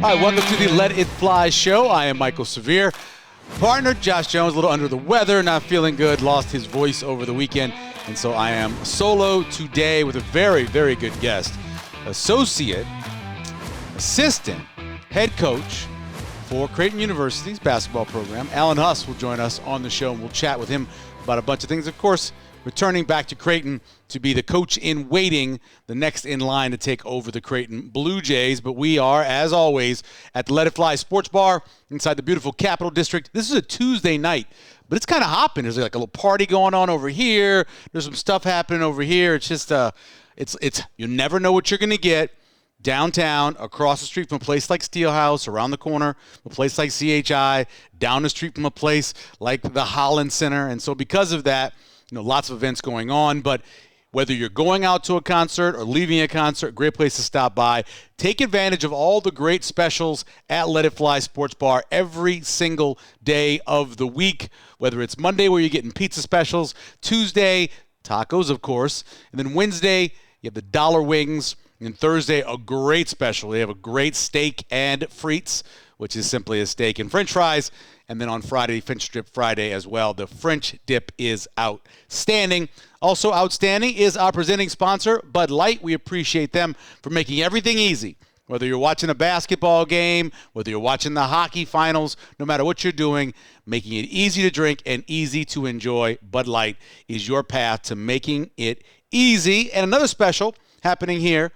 Hi, welcome to the Let It Fly show. I am Michael Severe. Partner Josh Jones, a little under the weather, not feeling good, lost his voice over the weekend, and so I am solo today with a very, very good guest. Assistant head coach for Creighton University's basketball program, Alan Huss, will join us on the show, and we'll chat with him about a bunch of things. Of course, returning back to Creighton to be the coach in waiting, the next in line to take over the Creighton Bluejays. But we are, as always, at the Let It Fly Sports Bar inside the beautiful Capitol District. This is a Tuesday night, but it's kind of hopping. There's like a little party going on over here. There's some stuff happening over here. It's just, you never know what you're going to get downtown, across the street from a place like Steelhouse, around the corner, a place like CHI, down the street from a place like the Holland Center. And so because of that, lots of events going on, but whether you're going out to a concert or leaving a concert, great place to stop by. Take advantage of all the great specials at Let It Fly Sports Bar every single day of the week, whether it's Monday where you're getting pizza specials, Tuesday, tacos, of course, and then Wednesday, you have the dollar wings, and Thursday, a great special. They have a great steak and frites, which is simply a steak and french fries. And then on Friday, French Dip Friday as well. The French dip is outstanding. Also outstanding is our presenting sponsor, Bud Light. We appreciate them for making everything easy. Whether you're watching a basketball game, whether you're watching the hockey finals, no matter what you're doing, making it easy to drink and easy to enjoy, Bud Light is your path to making it easy. And another special happening here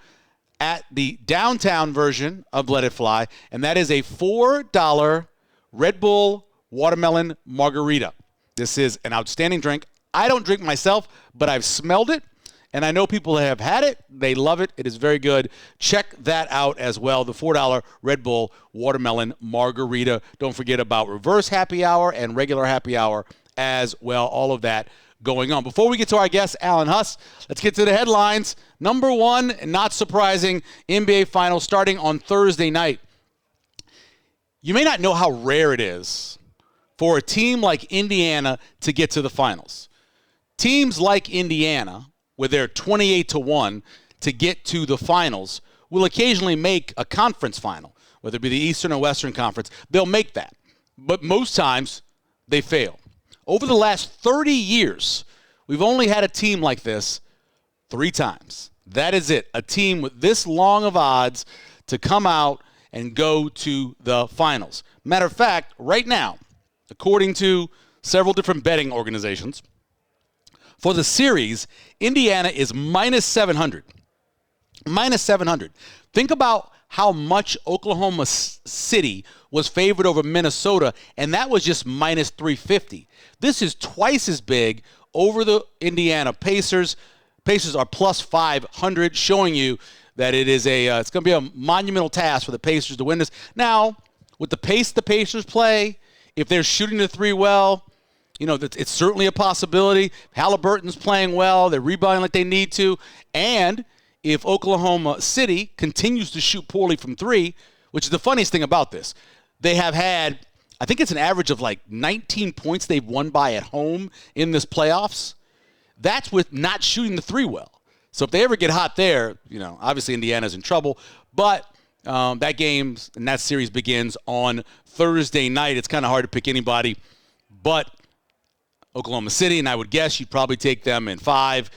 at the downtown version of Let It Fly, and that is a $4 Red Bull Watermelon Margarita. This is an outstanding drink. I don't drink myself, but I've smelled it, and I know people have had it. They love it. It is very good. Check that out as well, the $4 Red Bull Watermelon Margarita. Don't forget about reverse happy hour and regular happy hour as well, all of that going on. Before we get to our guest, Alan Huss, let's get to the headlines. Number one, and not surprising, NBA Finals starting on Thursday night. You may not know how rare it is for a team like Indiana to get to the finals. Teams like Indiana, where they're 28-1 to get to the finals, will occasionally make a conference final, whether it be the Eastern or Western Conference. They'll make that. But most times, they fail. Over the last 30 years, we've only had a team like this 3 times. That is it. A team with this long of odds to come out and go to the finals. Matter of fact, right now, according to several different betting organizations, for the series, Indiana is minus 700. Minus 700. Think about how much Oklahoma City was favored over Minnesota, and that was just minus 350. This is twice as big over the Indiana Pacers. Pacers are plus 500, showing you that it is it's going to be a monumental task for the Pacers to win this. Now, with the pace the Pacers play, if they're shooting the three well, it's certainly a possibility. Halliburton's playing well. They're rebounding like they need to. And if Oklahoma City continues to shoot poorly from three, which is the funniest thing about this, they have had, I think it's an average of like 19 points they've won by at home in this playoffs. That's with not shooting the three well. So if they ever get hot there, obviously Indiana's in trouble. But that game and that series begins on Thursday night. It's kind of hard to pick anybody but Oklahoma City, and I would guess you'd probably take them in 5.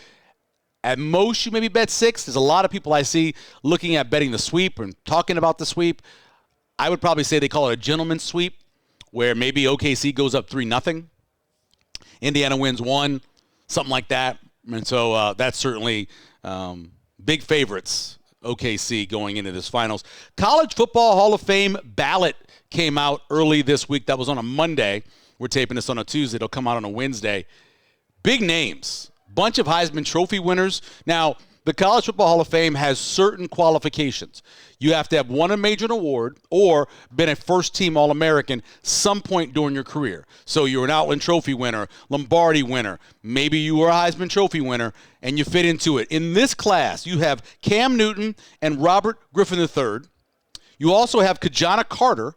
At most, you maybe bet 6. There's a lot of people I see looking at betting the sweep and talking about the sweep. I would probably say they call it a gentleman's sweep, where maybe OKC goes up 3-0. Indiana wins 1, something like that. And so that's certainly big favorites, OKC, going into this finals. College Football Hall of Fame ballot came out early this week. That was on a Monday. We're taping this on a Tuesday. It'll come out on a Wednesday. Big names. Bunch of Heisman Trophy winners. Now, the College Football Hall of Fame has certain qualifications. You have to have won a major award or been a first-team All-American some point during your career. So you're an Outland Trophy winner, Lombardi winner. Maybe you were a Heisman Trophy winner, and you fit into it. In this class, you have Cam Newton and Robert Griffin III. You also have Kajana Carter,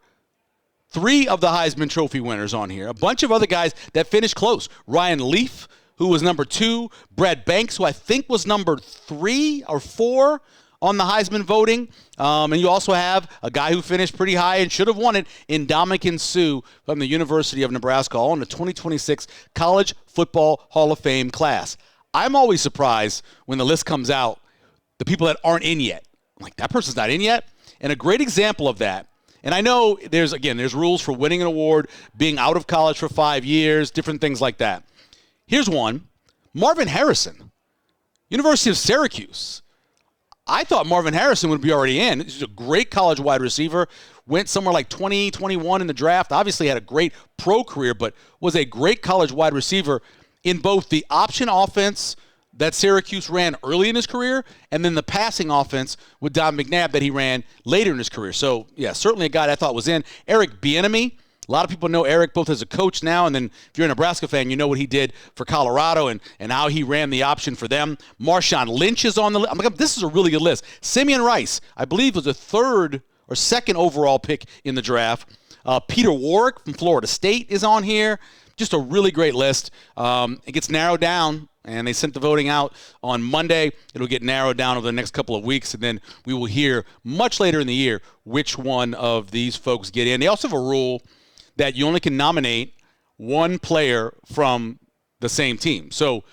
3 of the Heisman Trophy winners on here. A bunch of other guys that finished close. Ryan Leaf, who was number 2. Brad Banks, who I think was number 3 or 4 on the Heisman voting. And you also have a guy who finished pretty high and should have won it in Ndamukong Suh from the University of Nebraska, all in the 2026 College Football Hall of Fame class. I'm always surprised when the list comes out, the people that aren't in yet. I'm like, that person's not in yet? And a great example of that, and I know there's rules for winning an award, being out of college for 5 years, different things like that. Here's one. Marvin Harrison, University of Syracuse. I thought Marvin Harrison would be already in. He's a great college wide receiver. Went somewhere like 20, 21 in the draft. Obviously had a great pro career, but was a great college wide receiver in both the option offense that Syracuse ran early in his career and then the passing offense with Don McNabb that he ran later in his career. So, yeah, certainly a guy that I thought was in. Eric Bieniemy. A lot of people know Eric both as a coach now, and then if you're a Nebraska fan, you know what he did for Colorado and how he ran the option for them. Marshawn Lynch is on the list. I'm like, this is a really good list. Simeon Rice, I believe, was the third or second overall pick in the draft. Peter Warrick from Florida State is on here. Just a really great list. It gets narrowed down, and they sent the voting out on Monday. It'll get narrowed down over the next couple of weeks, and then we will hear much later in the year which one of these folks get in. They also have a rule that you only can nominate one player from the same team. So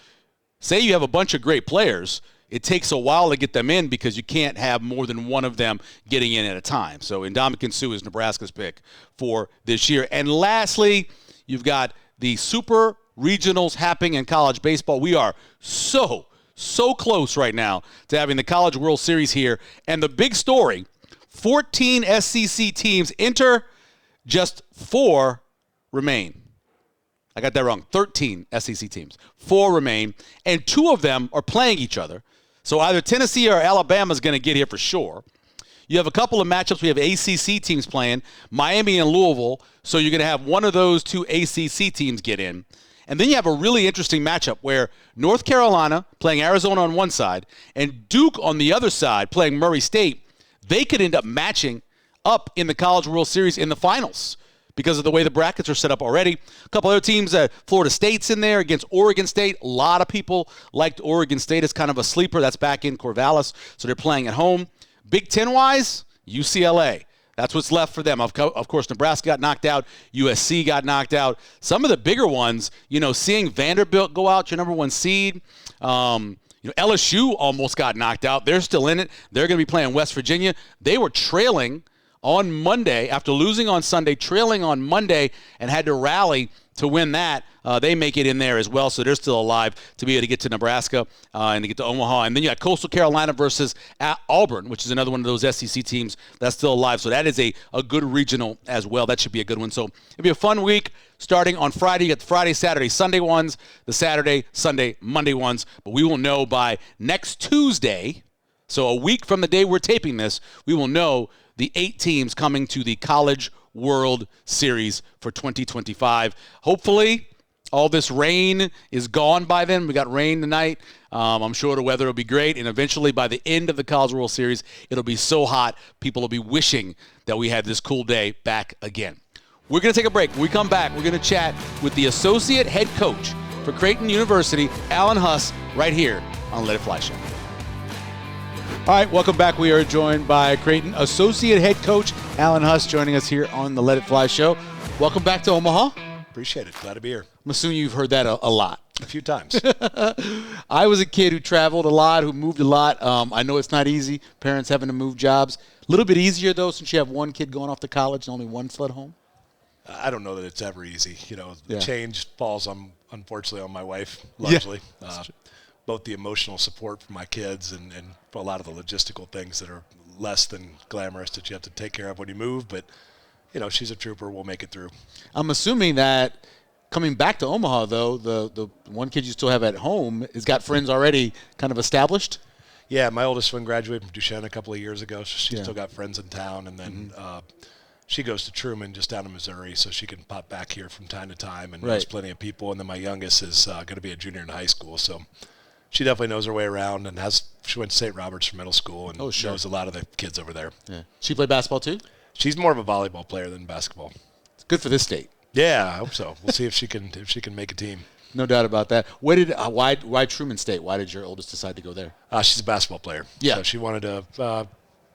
say you have a bunch of great players, it takes a while to get them in because you can't have more than one of them getting in at a time. So Ndamukong Suh is Nebraska's pick for this year. And lastly, you've got the Super Regionals happening in college baseball. We are so close right now to having the College World Series here. And the big story, 14 SEC teams enter, just 4 remain. I got that wrong. 13 SEC teams. 4 remain, and 2 of them are playing each other. So either Tennessee or Alabama is going to get here for sure. You have a couple of matchups. We have ACC teams playing, Miami and Louisville. So you're going to have one of those 2 ACC teams get in. And then you have a really interesting matchup where North Carolina playing Arizona on one side and Duke on the other side playing Murray State. They could end up matching up in the College World Series in the finals because of the way the brackets are set up already. A couple other teams, Florida State's in there against Oregon State. A lot of people liked Oregon State as kind of a sleeper. That's back in Corvallis, so they're playing at home. Big Ten-wise, UCLA. That's what's left for them. Of course, Nebraska got knocked out. USC got knocked out. Some of the bigger ones, seeing Vanderbilt go out, your number 1 seed. LSU almost got knocked out. They're still in it. They're going to be playing West Virginia. They were trailing on Monday after losing on Sunday, trailing on Monday, and had to rally to win that. They make it in there as well, so they're still alive to be able to get to Nebraska and to get to Omaha. And then you got Coastal Carolina versus Auburn, which is another one of those SEC teams that's still alive. So that is a good regional as well. That should be a good one. So it'll be a fun week starting on Friday. You got the Friday, Saturday, Sunday ones, the Saturday, Sunday, Monday ones. But we will know by next Tuesday, so a week from the day we're taping this, we will know the 8 teams coming to the College World Series for 2025. Hopefully, all this rain is gone by then. We got rain tonight. I'm sure the weather will be great. And eventually, by the end of the College World Series, it'll be so hot, people will be wishing that we had this cool day back again. We're going to take a break. When we come back, we're going to chat with the associate head coach for Creighton University, Alan Huss, right here on Let It Fly Show. All right, welcome back. We are joined by Creighton Associate Head Coach Alan Huss joining us here on the Let It Fly Show. Welcome back to Omaha. Appreciate it. Glad to be here. I'm assuming you've heard that a lot. A few times. I was a kid who traveled a lot, who moved a lot. I know it's not easy, parents having to move jobs. A little bit easier, though, since you have one kid going off to college and only one still at home. I don't know that it's ever easy. The change falls, unfortunately, on my wife, Yeah, largely. Both the emotional support for my kids and a lot of the logistical things that are less than glamorous that you have to take care of when you move. But, she's a trooper. We'll make it through. I'm assuming that coming back to Omaha, though, the one kid you still have at home has got friends already kind of established? Yeah, my oldest one graduated from Duchesne a couple of years ago, so she's still got friends in town. And then she goes to Truman just down in Missouri, so she can pop back here from time to time and knows plenty of people. And then my youngest is going to be a junior in high school, so she definitely knows her way around and she went to St. Roberts for middle school and knows a lot of the kids over there. Yeah. She played basketball too? She's more of a volleyball player than basketball. It's good for this state. Yeah, I hope so. We'll see if she can make a team. No doubt about that. Why Truman State? Why did your oldest decide to go there? She's a basketball player. Yeah. So she wanted to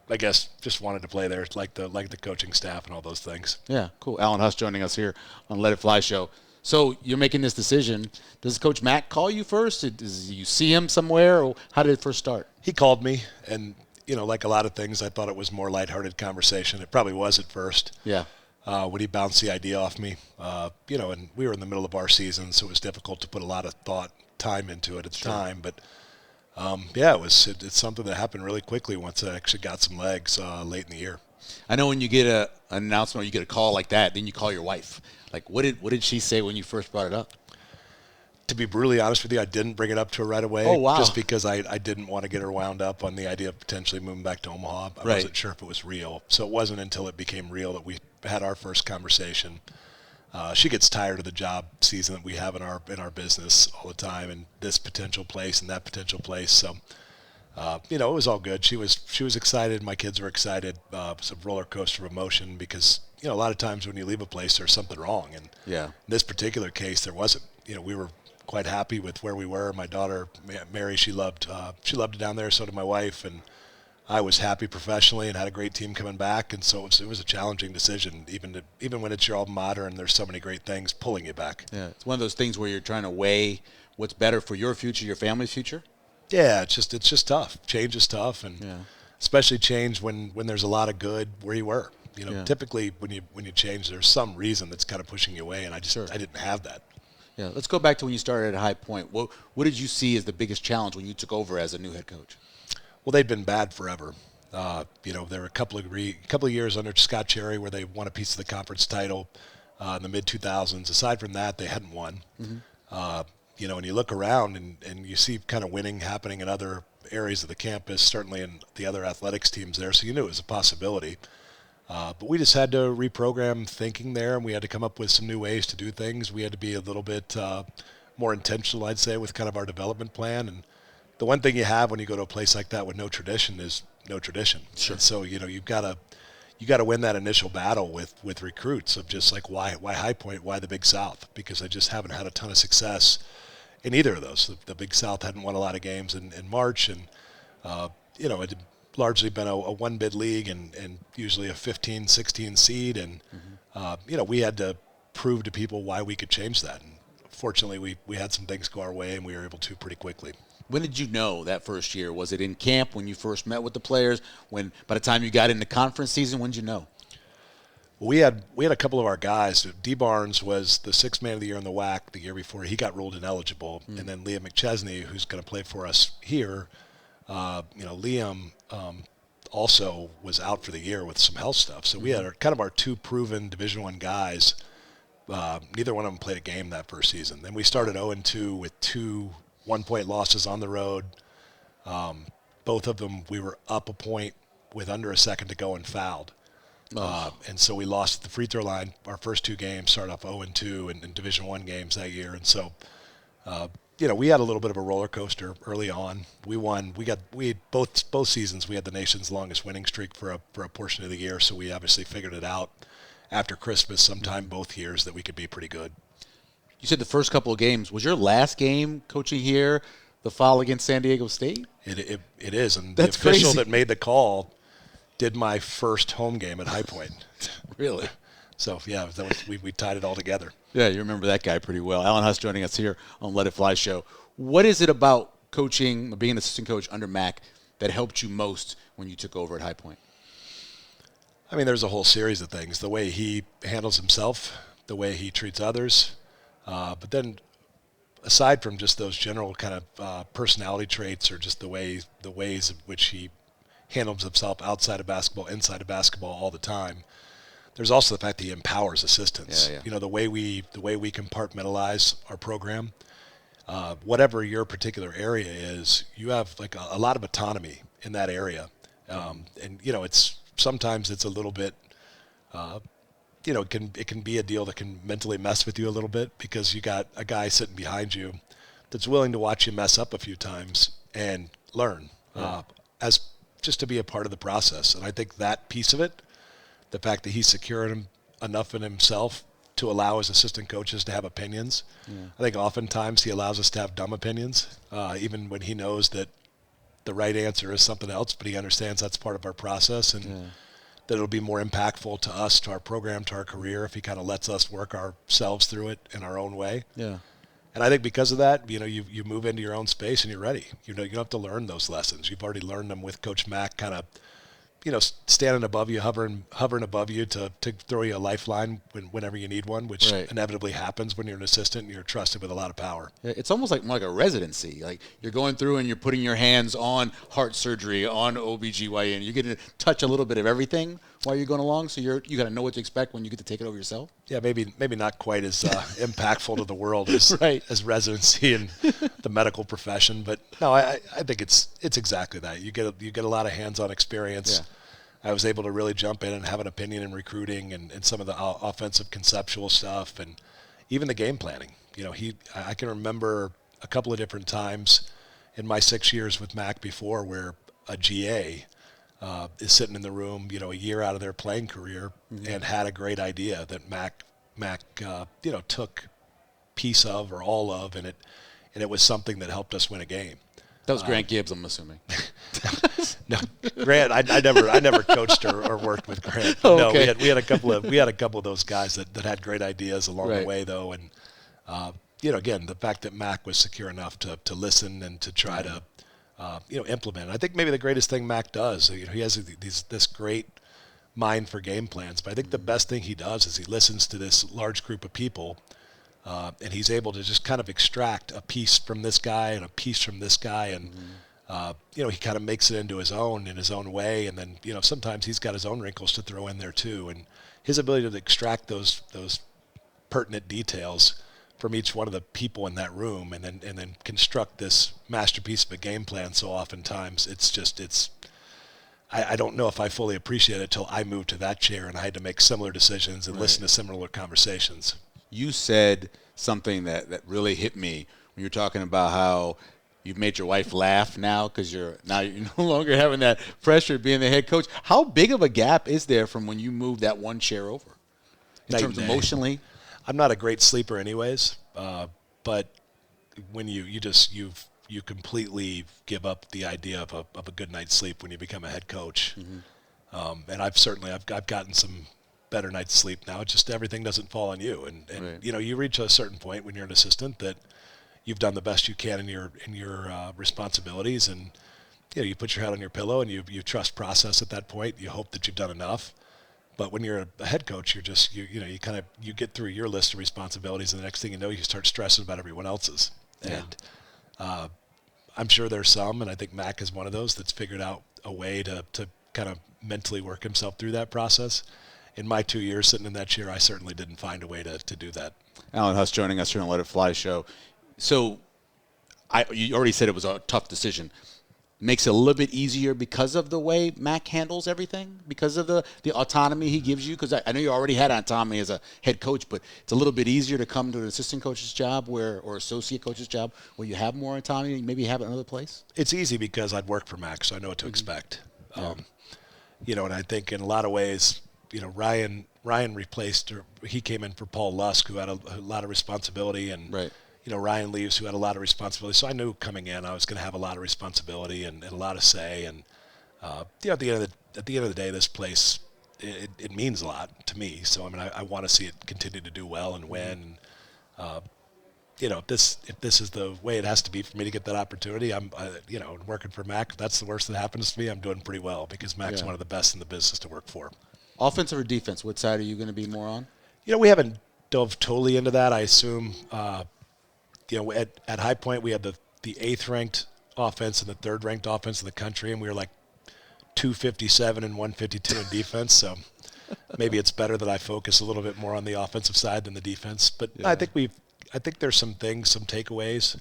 I guess just wanted to play there, like the coaching staff and all those things. Yeah, cool. Alan Huss joining us here on Let It Fly Show. So you're making this decision. Does Coach Mack call you first? Does you see him somewhere, or how did it first start? He called me, and like a lot of things, I thought it was more lighthearted conversation. It probably was at first. Yeah. When he bounced the idea off me, and we were in the middle of our season, so it was difficult to put a lot of time into it at the time. But it's something that happened really quickly once I actually got some legs late in the year. I know when you get an announcement or you get a call like that, then you call your wife. Like, what did she say when you first brought it up? To be brutally honest with you, I didn't bring it up to her right away. Oh, wow. Just because I didn't want to get her wound up on the idea of potentially moving back to Omaha. I wasn't sure if it was real. So it wasn't until it became real that we had our first conversation. She gets tired of the job season that we have in our business all the time, and this potential place and that potential place. So, it was all good. She was excited. My kids were excited. It was a roller coaster of emotion because, a lot of times when you leave a place, there's something wrong. And in this particular case, there wasn't. We were quite happy with where we were. My daughter, Mary, she loved it down there. So did my wife. And I was happy professionally and had a great team coming back, and so it was a challenging decision, even when it's your alma mater and there's so many great things pulling you back. Yeah, it's one of those things where you're trying to weigh what's better for your future, your family's future. Yeah, it's just tough. Change is tough, and especially change when there's a lot of good where you were. Typically when you change, there's some reason that's kind of pushing you away, and I didn't have that. Yeah, let's go back to when you started at High Point. What did you see as the biggest challenge when you took over as a new head coach? Well, they'd been bad forever. There were a couple of years under Scott Cherry where they won a piece of the conference title in the mid-2000s. Aside from that, they hadn't won. Mm-hmm. And you look around and you see kind of winning happening in other areas of the campus, certainly in the other athletics teams there, so you knew it was a possibility. But we just had to reprogram thinking there, and we had to come up with some new ways to do things. We had to be a little bit more intentional, I'd say, with kind of our development plan. And the one thing you have when you go to a place like that with no tradition is no tradition. Sure. And so you've got to win that initial battle with recruits of just like why High Point, why the Big South, because I just haven't had a ton of success in either of those. The Big South hadn't won a lot of games in March, and it had largely been a one bid league and usually a 15, 16 seed, and we had to prove to people why we could change that. And fortunately, we had some things go our way, and we were able to pretty quickly. When did you know that first year? Was it in camp when you first met with the players? When by the time you got into conference season, when did you know? We had a couple of our guys. D. Barnes was the sixth man of the year in the WAC the year before he got ruled ineligible, and then Liam McChesney, who's going to play for us here. Liam also was out for the year with some health stuff. So we had our two proven Division I guys. Neither one of them played a game that first season. Then we started 0-2 with 2 one-point losses on the road. Both of them, we were up a point with under a second to go and fouled. And so we lost at the free throw line. Our first 2 games started off 0-2 in Division I games that year. And so, we had a little bit of a roller coaster early on. We won. We had both seasons. We had the nation's longest winning streak for a portion of the year. So we obviously figured it out after Christmas sometime both years that we could be pretty good. You said the first couple of games. Was your last game coaching here the foul against San Diego State? It is, and That's the official crazy. that made the call did my first home game at High Point. Really? So yeah, we tied it all together. Yeah, you remember that guy pretty well. Alan Huss joining us here on Let It Fly Show. What is it about coaching, being an assistant coach under Mac, that helped you most when you took over at High Point? I mean, there's a whole series of things. The way he handles himself, the way he treats others, but then aside from just those general kind of personality traits or just the ways in which he handles himself outside of basketball, inside of basketball all the time, there's also the fact that he empowers assistants. Yeah. The way we compartmentalize our program, whatever your particular area is, you have like a lot of autonomy in that area, and it's sometimes it's a little bit. It can be a deal that can mentally mess with you a little bit because you got a guy sitting behind you that's willing to watch you mess up a few times and learn as just to be a part of the process. And I think that piece of it, the fact that he's secure enough in himself to allow his assistant coaches to have opinions. I think oftentimes he allows us to have dumb opinions, even when he knows that the right answer is something else, but he understands that's part of our process, and that it'll be more impactful to us, to our program, to our career, if he kind of lets us work ourselves through it in our own way. Yeah. And I think because of that, you move into your own space and you're ready. You don't have to learn those lessons. You've already learned them with Coach Mack, kind of, standing above you, hovering above you to throw you a lifeline whenever you need one, which inevitably happens when you're an assistant and you're trusted with a lot of power. Yeah, it's almost like more like a residency. Like you're going through and you're putting your hands on heart surgery, on OBGYN. You're getting to touch a little bit of everything while you're going along, so you got to know what to expect when you get to take it over yourself. Yeah, maybe not quite as impactful to the world as residency and the medical profession, but no, I think it's exactly that. You get a lot of hands-on experience. Yeah. I was able to really jump in and have an opinion in recruiting and some of the offensive conceptual stuff, and even the game planning. I can remember a couple of different times in my 6 years with Mac before where a GA is sitting in the room, a year out of their playing career, and had a great idea that Mac took piece of or all of, and it was something that helped us win a game. That was Grant Gibbs, I'm assuming. No, Grant. I never coached or worked with Grant. Oh, okay. No, we had a couple of those guys that had great ideas along the way, though, and again, the fact that Mac was secure enough to listen and to try to implement. I think maybe the greatest thing Mac does. He has this great mind for game plans, but I think the best thing he does is he listens to this large group of people. And he's able to just kind of extract a piece from this guy and a piece from this guy, and he kind of makes it into his own in his own way. And then sometimes he's got his own wrinkles to throw in there too. And his ability to extract those pertinent details from each one of the people in that room, and then construct this masterpiece of a game plan. So oftentimes I don't know if I fully appreciate it till I moved to that chair and I had to make similar decisions and listen to similar conversations. You said something that really hit me when you're talking about how you've made your wife laugh now because you're no longer having that pressure of being the head coach. How big of a gap is there from when you moved that one chair over in terms of emotionally? I'm not a great sleeper anyways, but when you completely give up the idea of a good night's sleep when you become a head coach. And I've gotten some better night's sleep now. It's just everything doesn't fall on you, and you reach a certain point when you're an assistant that you've done the best you can in your responsibilities, and you put your head on your pillow and you trust process at that point. You hope that you've done enough, but when you're a head coach, you get through your list of responsibilities, and the next thing you know, you start stressing about everyone else's. And I'm sure there's some, and I think Mac is one of those that's figured out a way to kind of mentally work himself through that process. In my 2 years sitting in that chair, I certainly didn't find a way to do that. Alan Huss joining us here on Let It Fly show. So you already said it was a tough decision. Makes it a little bit easier because of the way Mac handles everything, because of the autonomy he gives you? Because I know you already had autonomy as a head coach, but it's a little bit easier to come to an assistant coach's job or associate coach's job where you have more autonomy and maybe have it another place? It's easy because I'd worked for Mac, so I know what to expect. And I think in a lot of ways, Ryan replaced, or he came in for Paul Lusk, who had a lot of responsibility, and Ryan leaves, who had a lot of responsibility. So I knew coming in I was going to have a lot of responsibility and a lot of say. And at the end of the day, this place it means a lot to me. So I want to see it continue to do well and win. If this is the way it has to be for me to get that opportunity, I'm working for Mac. If that's the worst that happens to me, I'm doing pretty well because Mac's one of the best in the business to work for. Offensive or defense? What side are you going to be more on? We haven't dove totally into that. I assume, at High Point we had the 8th ranked offense and the 3rd ranked offense in the country, and we were like 257 and 152 in defense. So maybe it's better that I focus a little bit more on the offensive side than the defense. But I think there's some takeaways,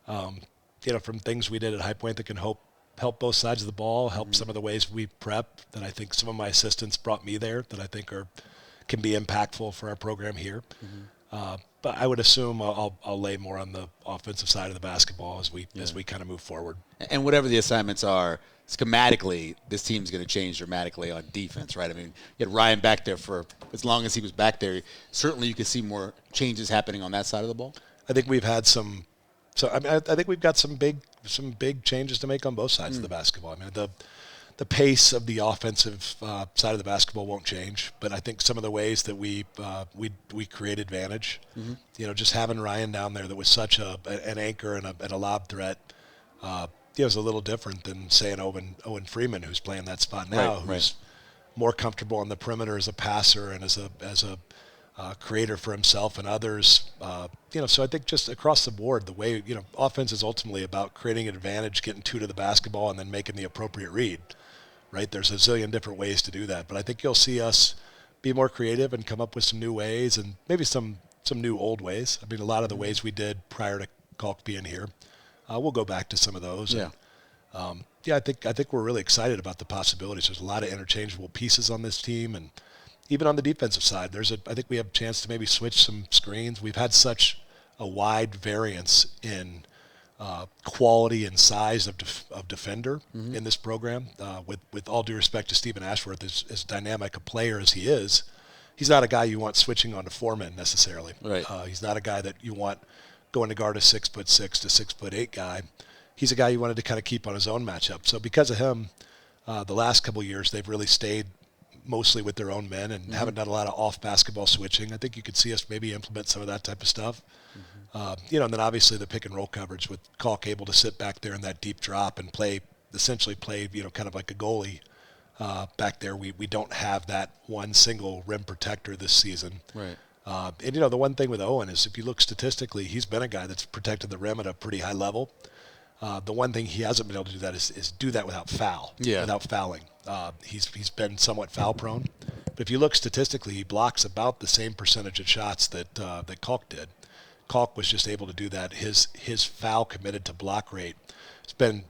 from things we did at High Point that can help both sides of the ball, help some of the ways we prep that I think some of my assistants brought me there that I think can be impactful for our program here. But I would assume I'll lay more on the offensive side of the basketball as we kind of move forward. And whatever the assignments are, schematically, this team's going to change dramatically on defense, right? I mean, you had Ryan back there for as long as he was back there. Certainly you could see more changes happening on that side of the ball. I think we've had some So I mean, I think we've got some big changes to make on both sides of the basketball. I mean, the pace of the offensive side of the basketball won't change, but I think some of the ways that we create advantage, just having Ryan down there that was such an anchor and a lob threat, is a little different than say an Owen Freeman who's playing that spot now, who's more comfortable on the perimeter as a passer and as a creator for himself and others. So I think just across the board, the way offense is ultimately about creating an advantage, getting two to the basketball, and then making the appropriate read. Right, there's a zillion different ways to do that, but I think you'll see us be more creative and come up with some new ways and maybe some new old ways. I mean, a lot of the ways we did prior to Kalk being here, we'll go back to some of those. Yeah. And, I think we're really excited about the possibilities. There's a lot of interchangeable pieces on this team, and even on the defensive side, I think we have a chance to maybe switch some screens. We've had such a wide variance in quality and size of defender in this program. With all due respect to Stephen Ashworth, as dynamic a player as he is, he's not a guy you want switching on to foreman necessarily. Right. He's not a guy that you want going to guard a 6'6" to 6'8" guy. He's a guy you wanted to kind of keep on his own matchup. So because of him, the last couple of years they've really stayed mostly with their own men and haven't done a lot of off basketball switching. I think you could see us maybe implement some of that type of stuff. And then obviously the pick and roll coverage with Kalk able to sit back there in that deep drop and essentially play, kind of like a goalie back there. We don't have that one single rim protector this season. Right. And the one thing with Owen is if you look statistically, he's been a guy that's protected the rim at a pretty high level. The one thing he hasn't been able to do that is do that without fouling. He's been somewhat foul prone. But if you look statistically, he blocks about the same percentage of shots that Kalk did. Kalk was just able to do that. His foul committed to block rate has been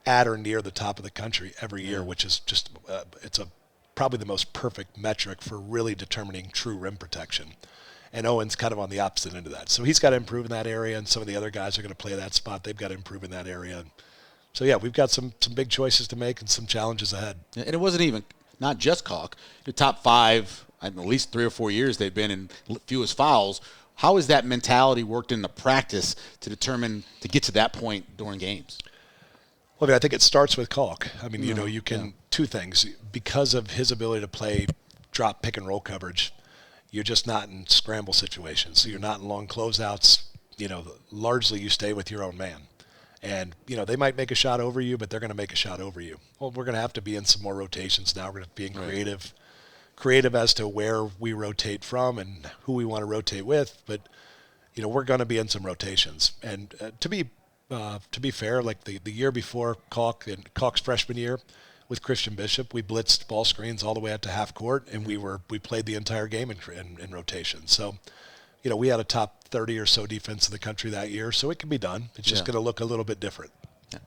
at or near the top of the country every year, which is just probably the most perfect metric for really determining true rim protection. And Owen's kind of on the opposite end of that. So he's got to improve in that area, and some of the other guys are going to play that spot. They've got to improve in that area. And so, we've got some big choices to make and some challenges ahead. And it wasn't even not just Kalk. Your top five, at least 3 or 4 years, they've been in fewest fouls. How has that mentality worked in the practice to get to that point during games? Well, I think it starts with Kalk. I mean, you can two things. Because of his ability to play drop pick and roll coverage, you're just not in scramble situations. So you're not in long closeouts. Largely you stay with your own man. And, they might make a shot over you, but they're going to make a shot over you. Well, we're going to have to be in some more rotations now. We're going to be creative as to where we rotate from and who we want to rotate with. But, we're going to be in some rotations. And to be fair, like the year before Kalk's freshman year with Christian Bishop, we blitzed ball screens all the way out to half court, and we played the entire game in rotation. So, we had a top 30 or so defense in the country that year, so it can be done. It's just going to look a little bit different.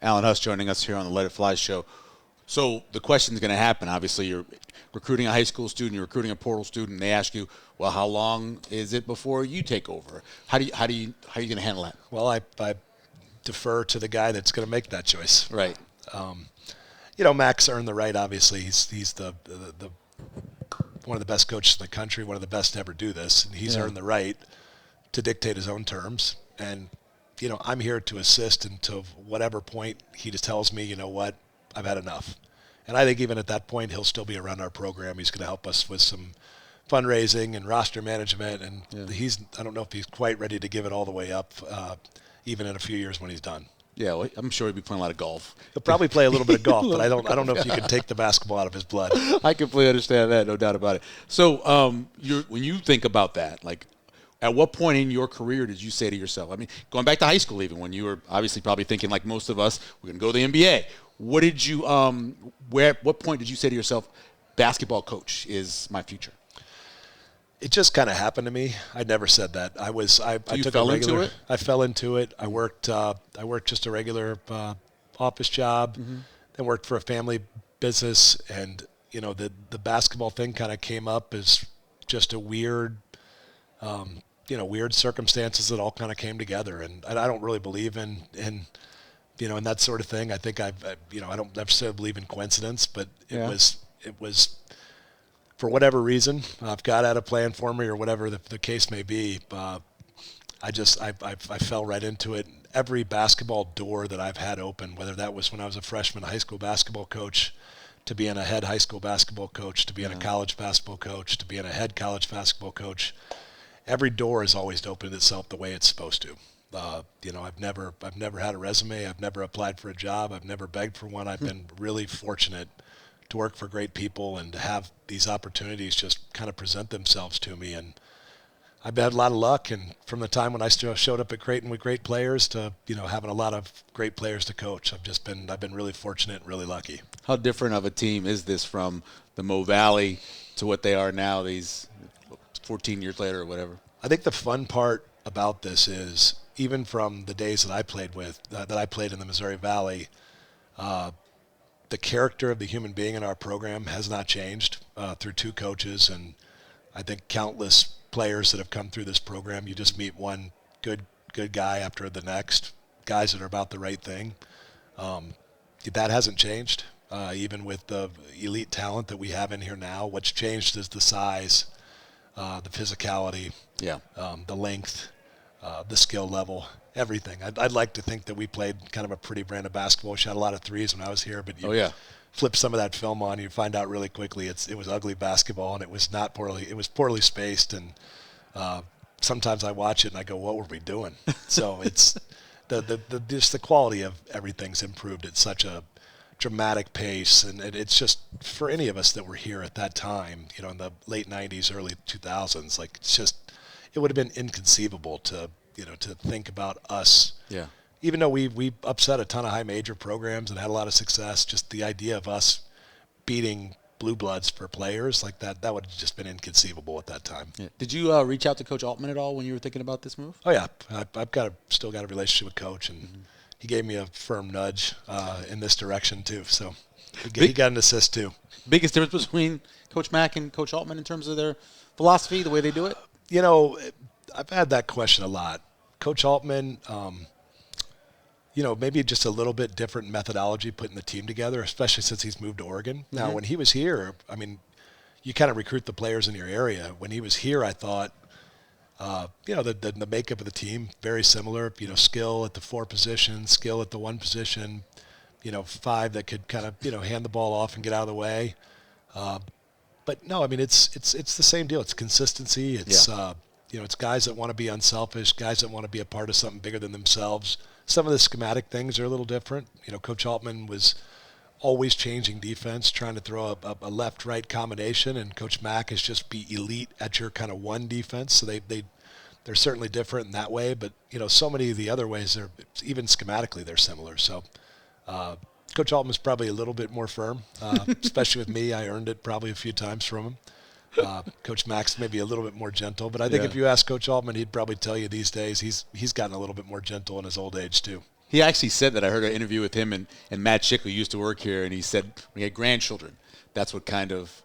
Alan Huss joining us here on the Let It Fly show. So the question is going to happen. Obviously, you're recruiting a high school student, you're recruiting a portal student. And they ask you, well, how long is it before you take over? How are you going to handle that? Well, I defer to the guy that's going to make that choice. Right. Max earned the right. Obviously, he's the one of the best coaches in the country, one of the best to ever do this, and he's earned the right to dictate his own terms. And I'm here to assist until whatever point he just tells me, you know what, I've had enough. And I think even at that point, he'll still be around our program. He's going to help us with some fundraising and roster management. And I don't know if he's quite ready to give it all the way up, even in a few years when he's done. Yeah, well, I'm sure he'll be playing a lot of golf. He'll probably play a little bit of golf, but I don't know if you can take the basketball out of his blood. I completely understand that, no doubt about it. So when you think about that, like, at what point in your career did you say to yourself, I mean, going back to high school even, when you were obviously probably thinking like most of us, we're going to go to the NBA. What did you, what point did you say to yourself, basketball coach is my future? It just kind of happened to me. I never said that. I took fell into it? I fell into it. I worked just a regular office job, then worked for a family business, and the basketball thing kind of came up as just a weird circumstances that all kind of came together. And I don't really believe in that sort of thing. I think I don't necessarily believe in coincidence, but it was for whatever reason, if God had a plan for me or whatever the case may be, I fell right into it. Every basketball door that I've had open, whether that was when I was a freshman high school basketball coach, to being a head high school basketball coach, to being a college basketball coach, to being a head college basketball coach, every door has always opened itself the way it's supposed to. I've never had a resume. I've never applied for a job. I've never begged for one. I've been really fortunate to work for great people and to have these opportunities just kind of present themselves to me. And I've had a lot of luck. And from the time when I showed up at Creighton with great players to, having a lot of great players to coach, I've been really fortunate and really lucky. How different of a team is this from the Mo Valley to what they are now, these 14 years later or whatever? I think the fun part about this is, even from the days that I played in the Missouri Valley, the character of the human being in our program has not changed through two coaches, and I think countless players that have come through this program. You just meet one good guy after the next, guys that are about the right thing. That hasn't changed, even with the elite talent that we have in here now. What's changed is the size, the physicality, the length, the skill level, everything. I'd like to think that we played kind of a pretty brand of basketball. We shot a lot of threes when I was here, but flip some of that film on, you find out really quickly it was ugly basketball, and it was poorly spaced, and sometimes I watch it and I go, what were we doing? So it's just the quality of everything's improved at such a dramatic pace, and it's just, for any of us that were here at that time, in the late 90s, early 2000s, like, it would have been inconceivable to think about us. Yeah. Even though we upset a ton of high major programs and had a lot of success, just the idea of us beating blue bloods for players like that would have just been inconceivable at that time. Yeah. Did you reach out to Coach Altman at all when you were thinking about this move? Oh yeah, I've still got a relationship with Coach, and he gave me a firm nudge in this direction too. So he got an assist too. Biggest difference between Coach Mack and Coach Altman in terms of their philosophy, the way they do it? I've had that question a lot. Coach Altman, maybe just a little bit different methodology putting the team together, especially since he's moved to Oregon. Mm-hmm. Now, when he was here, you kind of recruit the players in your area. When he was here, I thought, the makeup of the team, very similar. Skill at the 4 position, skill at the 1 position, 5 that could kind of, hand the ball off and get out of the way. But no, it's the same deal. It's consistency. It's it's guys that want to be unselfish, guys that want to be a part of something bigger than themselves. Some of the schematic things are a little different. Coach Altman was always changing defense, trying to throw a left-right combination, and Coach Mack is just be elite at your kind of 1 defense. So they're certainly different in that way. But so many of the other ways, even schematically, they're similar. So. Coach Altman's probably a little bit more firm, especially with me. I earned it probably a few times from him. Coach Mack's maybe a little bit more gentle, but I think if you ask Coach Altman, he'd probably tell you these days he's gotten a little bit more gentle in his old age too. He actually said that. I heard an interview with him and Matt Schick, who used to work here, and he said when he had grandchildren, that's what kind of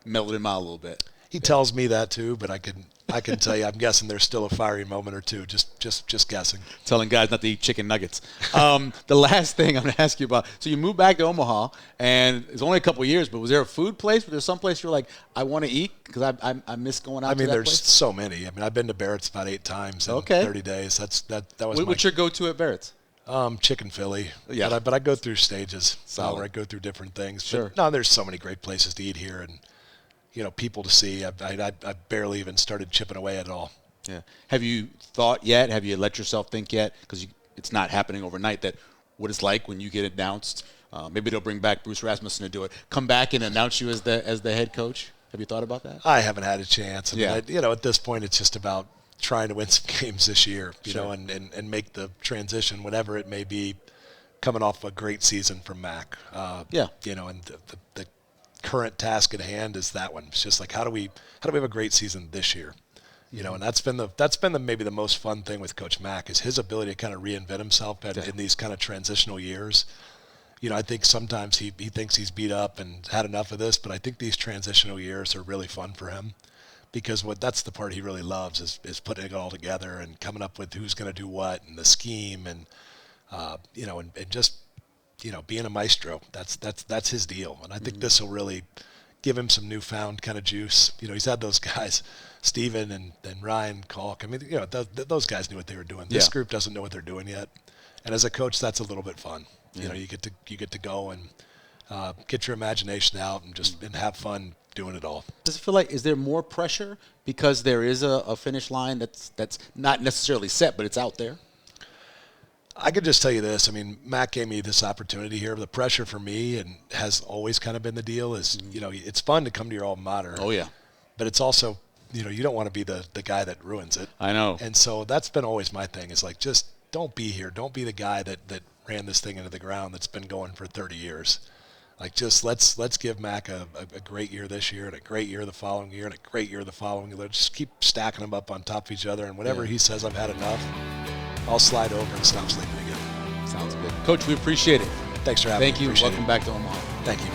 mellowed him out a little bit. He tells me that too, but I can tell you, I'm guessing there's still a fiery moment or two. Just guessing. Telling guys not to eat chicken nuggets. The last thing I'm going to ask you about. So you moved back to Omaha, and it's only a couple of years. But was there a food place? Was there some place you were like, I want to eat because I miss going out? To that there's place? So many. I've been to Barrett's about 8 times in 30 days. That was. What's your go-to at Barrett's? Chicken Philly. Yeah, but I go through stages. Where I go through different things. Sure. But, no, there's so many great places to eat here, and people to see. I barely even started chipping away at it all. Yeah. Have you thought yet? Have you let yourself think yet? Because it's not happening overnight. That what it's like when you get announced. Maybe they'll bring back Bruce Rasmussen to do it. Come back and announce you as the head coach. Have you thought about that? I haven't had a chance. At this point, it's just about trying to win some games this year. And make the transition, whatever it may be, coming off a great season from Mac. And the current task at hand is that one. It's just like how do we have a great season this year? And that's been maybe the most fun thing with Coach Mack is his ability to kind of reinvent himself in these kind of transitional years. I think sometimes he thinks he's beat up and had enough of this, but I think these transitional years are really fun for him because that's the part he really loves is putting it all together and coming up with who's going to do what and the scheme and and just being a maestro. That's his deal, and I think this will really give him some newfound kind of juice. He's had those guys, Steven and Ryan Kalk. I mean, those guys knew what they were doing. This group doesn't know what they're doing yet. And as a coach, that's a little bit fun. You get to go and get your imagination out and have fun doing it all. Does it feel like, is there more pressure because there is a finish line that's not necessarily set, but it's out there? I could just tell you this. I mean, Matt gave me this opportunity here. The pressure for me, and has always kind of been the deal, is, it's fun to come to your alma mater. Oh, yeah. But it's also, you don't want to be the guy that ruins it. I know. And so that's been always my thing, is like, just don't be here. Don't be the guy that ran this thing into the ground that's been going for 30 years. Like, just let's give Mac a great year this year, and a great year the following year, and a great year the following year. Just keep stacking them up on top of each other, and whenever he says I've had enough, I'll slide over and stop sleeping again. Sounds good. Coach, we appreciate it. Thanks for having me. Thank you. Appreciate Welcome back to Omaha. Thank you.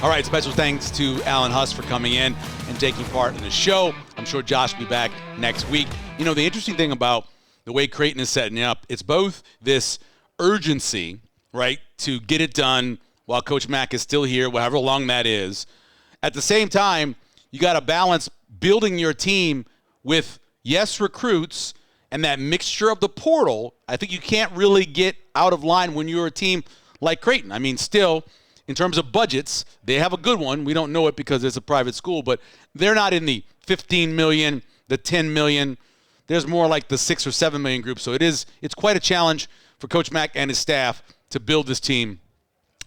All right, special thanks to Alan Huss for coming in and taking part in the show. I'm sure Josh will be back next week. The interesting thing about the way Creighton is setting up, it's both this urgency, right, to get it done while Coach Mack is still here, however long that is. At the same time, you got to balance building your team with, yes, recruits, and that mixture of the portal. I think you can't really get out of line when you're a team like Creighton. I mean, still, in terms of budgets, they have a good one. We don't know it because it's a private school, but they're not in the 15 million, the 10 million. There's more like the 6 or 7 million group. So it's quite a challenge for Coach Mack and his staff to build this team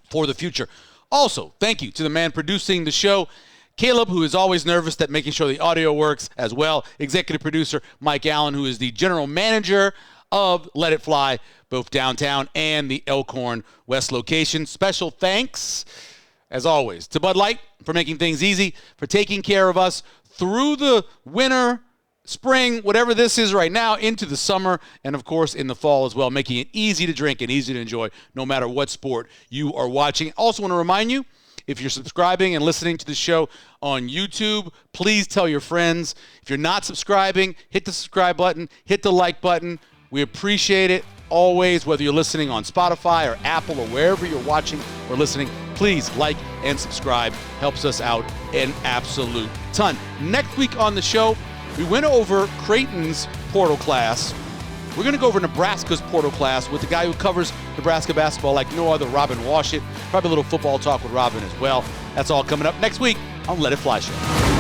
for the future. Also, thank you to the man producing the show, Caleb, who is always nervous that making sure the audio works as well. Executive producer Mike Allen, who is the general manager of Let It Fly, both downtown and the Elkhorn West location. Special thanks, as always, to Bud Light for making things easy, for taking care of us through the winter, spring, whatever this is right now, into the summer, and of course in the fall as well, making it easy to drink and easy to enjoy no matter what sport you are watching. Also want to remind you, if you're subscribing and listening to the show on YouTube, please tell your friends. If you're not subscribing, hit the subscribe button, hit the like button. We appreciate it always, whether you're listening on Spotify or Apple or wherever you're watching or listening. Please like and subscribe. Helps us out an absolute ton. Next week on the show, we went over Creighton's portal class. We're going to go over Nebraska's portal class with the guy who covers Nebraska basketball like no other, Robin Washit. Probably a little football talk with Robin as well. That's all coming up next week on Let It Fly Show.